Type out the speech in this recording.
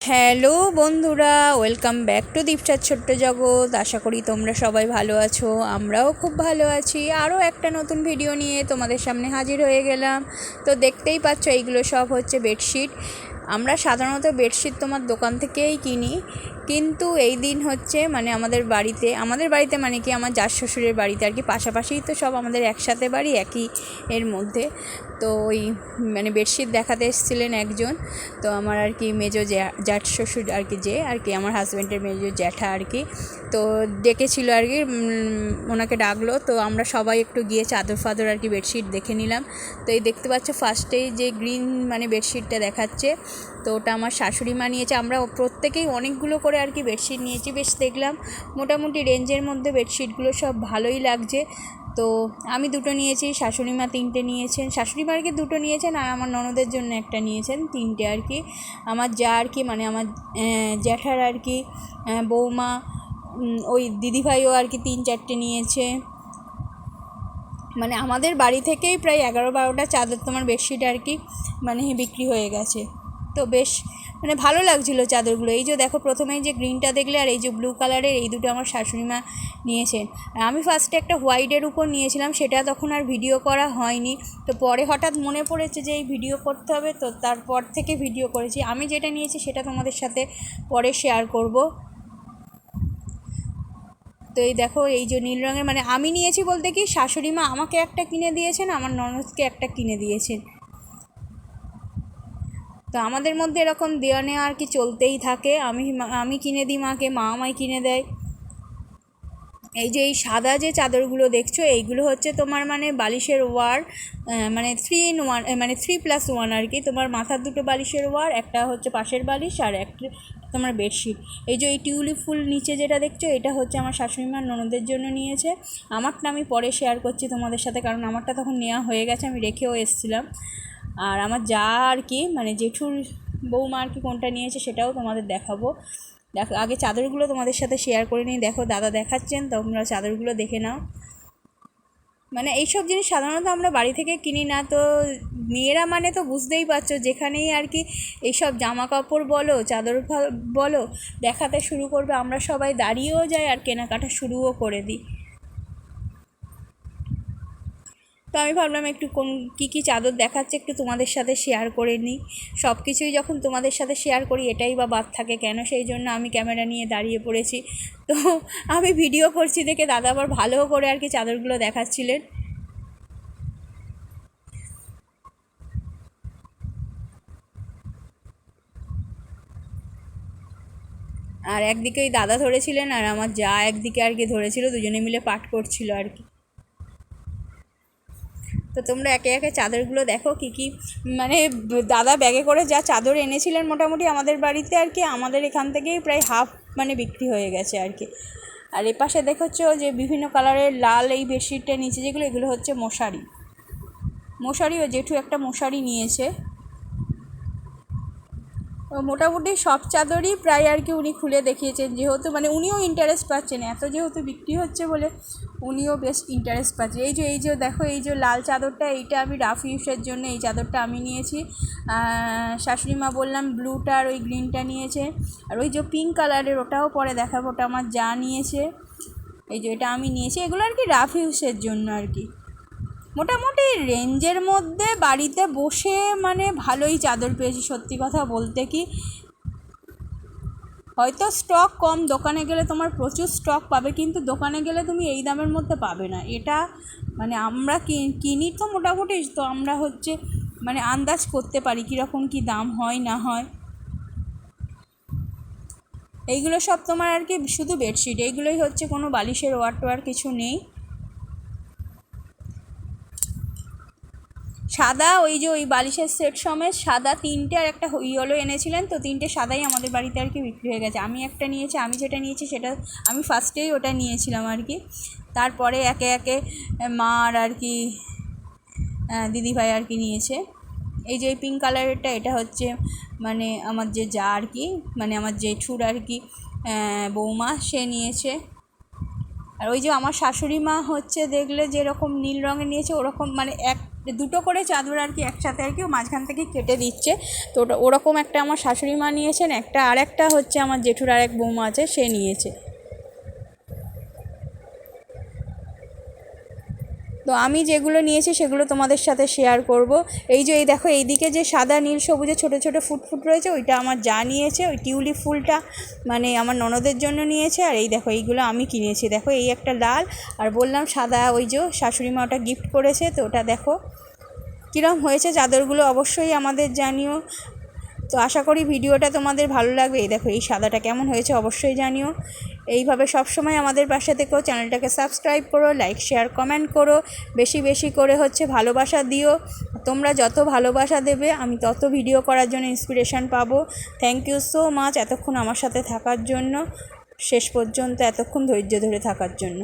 Hello বন্ধুরা, welcome back to দীপচার ছোট্ট জগৎ। আশা করি তোমরা সবাই ভালো আছো, আমরাও খুব ভালো আছি। আরও একটা নতুন ভিডিও নিয়ে তোমাদের সামনে হাজির হয়ে গেলাম। তো দেখতেই পাচ্ছ, এইগুলো সব হচ্ছে বেডশিট। আমরা সাধারণত বেডশিট তোমার দোকান থেকেই কিনি, কিন্তু এই দিন হচ্ছে মানে আমাদের বাড়িতে মানে কি আমার জাস শ্বশুরের বাড়িতে আর কি, পাশাপাশিই তো সব আমাদের একসাথে বাড়ি একই এর মধ্যে। তো ওই মানে বেডশিট দেখাতে এসেছিলেন একজন। তো আমার আর কি মেজো জ্যাঠ শ্বশুর আর কি, যে আর কি আমার হাজব্যান্ডের মেজো জ্যাঠা আর কি, তো ডেকেছিল আর কি, ওনাকে ডাকলো। তো আমরা সবাই একটু গিয়ে চাদর ফাদর আর কি বেডশিট দেখে নিলাম। তো এই দেখতে পাচ্ছ ফার্স্টেই যে গ্রিন মানে বেডশিটটা দেখাচ্ছে, তো ওটা আমার শাশুড়ি মা নিয়েছে। আমরা প্রত্যেকেই অনেকগুলো করে আর কি বেডশিট নিয়েছি। বেশ দেখলাম মোটামুটি রেঞ্জের মধ্যে বেডশিটগুলো সব ভালোই লাগছে। তো আমি দুটো নিয়েছি, শাশুড়ি মা তিনটে নিয়েছেন। শাশুড়ি মা আর কি দুটো নিয়েছেন, আর আমার ননদের জন্য একটা নিয়েছেন, তিনটে আর কি। আমার যা আর কি মানে আমার জ্যাঠার আর কি বৌমা, ওই দিদিভাইও আর কি 3-4টে নিয়েছে। মানে আমাদের বাড়ি থেকেই প্রায় 11-12টা চাদর তোমার বেডশিট আর কি মানে বিক্রি হয়ে গেছে। তো বেশ মানে ভালো লাগছিলো চাদরগুলো। এই যে দেখো, প্রথমেই যে গ্রিনটা দেখলে আর এই যে ব্লু কালারের, এই দুটো আমার শাশুড়ি মা নিয়েছেন। আর আমি ফার্স্টে একটা হোয়াইটের উপর নিয়েছিলাম, সেটা তখন আর ভিডিও করা হয়নি। তো পরে হঠাৎ মনে পড়েছে যে এই ভিডিও করতে হবে, তো তারপর থেকে ভিডিও করেছি। আমি যেটা নিয়েছি সেটা তোমাদের সাথে পরে শেয়ার করব। তো এই দেখো, এই যে নীল রঙের মানে আমি নিয়েছি বলতে কি, শাশুড়ি মা আমাকে একটা কিনে দিয়েছেন, আমার ননদকে একটা কিনে দিয়েছেন। তো আমাদের মধ্যে এরকম দেওয়া নেওয়া আর কি চলতেই থাকে। আমি কিনে দিই মাকে, মা আমায় কিনে দেয়। এই যে এই সাদা যে চাদরগুলো দেখছো, এইগুলো হচ্ছে তোমার মানে বালিশের ওয়ার, মানে 3-in-1, মানে 3+1 আর কি। তোমার মাথার দুটো বালিশের ওয়ার, একটা হচ্ছে পাশের বালিশ, আর একটা তোমার বেডশিট। এই যে এই টিউলিপ ফুল নিচে যেটা দেখছো, এটা হচ্ছে আমার শাশুড়িমার ননদের জন্য নিয়েছে। আমারটা আমি পরে শেয়ার করছি তোমাদের সাথে, কারণ আমারটা তখন নেওয়া হয়ে গেছে, আমি রেখেও এসেছিলাম। আর আমার যা আর কি মানে জেঠুর বৌমা আর কি কোনটা নিয়েছে সেটাও তোমাদের দেখাবো। দেখো আগে চাদরগুলো তোমাদের সাথে শেয়ার করে নিই। দেখো দাদা দেখাচ্ছেন, তোমরা চাদরগুলো দেখে নাও। মানে এইসব জিনিস সাধারণত আমরা বাড়ি থেকে কিনি না। তো মেয়েরা মানে তো বুঝতেই পারছো, যেখানেই আর কি এইসব জামা কাপড় বলো, চাদর বলো দেখাতে শুরু করবে, আমরা সবাই দাঁড়িয়েও যাই আর কেনাকাটা শুরুও করে দিই। তো আমি ভাবলাম একটু কী কী চাদর দেখাচ্ছে একটু তোমাদের সাথে শেয়ার করে নিই। সব কিছুই যখন তোমাদের সাথে শেয়ার করি, এটাই বা বাদ থাকে কেন, সেই জন্য আমি ক্যামেরা নিয়ে দাঁড়িয়ে পড়েছি। তো আমি ভিডিও করছি দেখে দাদা আবার ভালো করে আর কি চাদরগুলো দেখাচ্ছিলেন। আর একদিকে ওই দাদা ধরেছিলেন, আর আমার যা একদিকে আর কি ধরেছিল, দুজনে মিলে পাঠ করছিল আর কি। তো তোমরা একে একে চাদরগুলো দেখো কী কী মানে দাদা ব্যাগে করে যা চাদর এনেছিলেন মোটামুটি আমাদের বাড়িতে আর কি, আমাদের এখান থেকেই প্রায় হাফ মানে বিক্রি হয়ে গেছে আর কি। আর এপাশে দেখছো যে বিভিন্ন কালারের লাল এই বেডশিটটা নিচে যেগুলো, এগুলো হচ্ছে মশারি ও জেঠু একটা মশারি নিয়েছে। মোটামুটি সব চাদরই প্রায় আর কি উনি খুলে দেখিয়েছেন, যেহেতু মানে উনিও ইন্টারেস্ট পাচ্ছেন, এত যেহেতু বিক্রি হচ্ছে বলে উনিও বেশ ইন্টারেস্ট পাচ্ছেন। এই যে দেখো, এই যে লাল চাদরটা, এইটা আমি রাফ ইউজের জন্য এই চাদরটা আমি নিয়েছি। শাশুড়ি মা বললাম ব্লুটা আর ওই গ্রিনটা নিয়েছে। আর ওই যে পিঙ্ক কালারের, ওটাও পরে দেখাবো, ওটা আমার যা নিয়েছে। এই যে এটা আমি নিয়েছি, এগুলো আর কি রাফ ইউজের জন্য আর কি। মোটামুটি রেঞ্জের মধ্যে বাড়িতে বসে মানে ভালোই চাদর পেয়েছি, সত্যি কথা বলতে কি। হয়তো স্টক কম, দোকানে গেলে তোমার প্রচুর স্টক পাবে, কিন্তু দোকানে গেলে তুমি এই দামের মধ্যে পাবে না। এটা মানে আমরা কিনি তো মোটামুটি, তো আমরা হচ্ছে মানে আন্দাজ করতে পারি কীরকম কী দাম হয় না হয়। এইগুলো সব তোমার আর কি শুধু বেডশিট, এইগুলোই হচ্ছে, কোনো বালিশের ওয়ার টোয়ার কিছু নেই। সাদা ওই যে ওই বালিশের সেট সমেত সাদা তিনটে, আর একটা ইয়েলো এনেছিলেন, তো তিনটে সাদাই আমাদের বাড়িতে আর কি বিক্রি হয়ে গেছে। আমি একটা নিয়েছি, আমি যেটা নিয়েছি সেটা আমি ফার্স্টেই ওটা নিয়েছিলাম আর কি। তারপরে একে একে মার আর কি দিদিভাই আর কি নিয়েছে। এই যে পিঙ্ক কালারেরটা, এটা হচ্ছে মানে আমার যে যা আর কি মানে আমার জেঠুর আর কি বৌমা, সে নিয়েছে। আর ওই যে আমার শাশুড়ি মা হচ্ছে দেখলে যেরকম নীল রঙের নিয়েছে, ওরকম মানে এক দুটো করে চাদর আর কি একসাথে আর কি মাঝখান থেকে কেটে দিচ্ছে। তো ওরকম একটা আমার শাশুড়ি মা নিয়েছেন, একটা আর একটা হচ্ছে আমার জেঠুর আর এক বৌমা আছে, সে নিয়েছে। তো আমি যেগুলো নিয়েছি সেগুলো তোমাদের সাথে শেয়ার করব। এই যে এই দেখো এইদিকে যে সাদা নীল সবুজে ছোটো ছোটো ফুট রয়েছে, ওইটা আমার যা নিয়েছে। ওই টিউলিপ ফুলটা মানে আমার ননদের জন্য নিয়েছে। আর এই দেখো এইগুলো আমি কিনেছি। দেখো এই একটা লাল, আর বললাম সাদা, ওই যে শাশুড়ি মা ওটা গিফট করেছে। তো ওটা দেখো কীরকম হয়েছে চাদরগুলো, অবশ্যই আমাদের জানিও। তো আশা করি ভিডিওটা তোমাদের ভালো লাগবে। এই দেখো এই সাদাটা কেমন হয়েছে অবশ্যই জানিও। এইভাবে সবসময় আমাদের পাশে থেকো, চ্যানেলটাকে সাবস্ক্রাইব করো, লাইক শেয়ার কমেন্ট করো, বেশি বেশি করে হচ্ছে ভালোবাসা দিও। তোমরা যত ভালোবাসা দেবে আমি তত ভিডিও করার জন্য ইন্সপিরেশান পাবো। থ্যাংক ইউ সো মাচ এতক্ষণ আমার সাথে থাকার জন্য, শেষ পর্যন্ত এতক্ষণ ধৈর্য ধরে থাকার জন্য।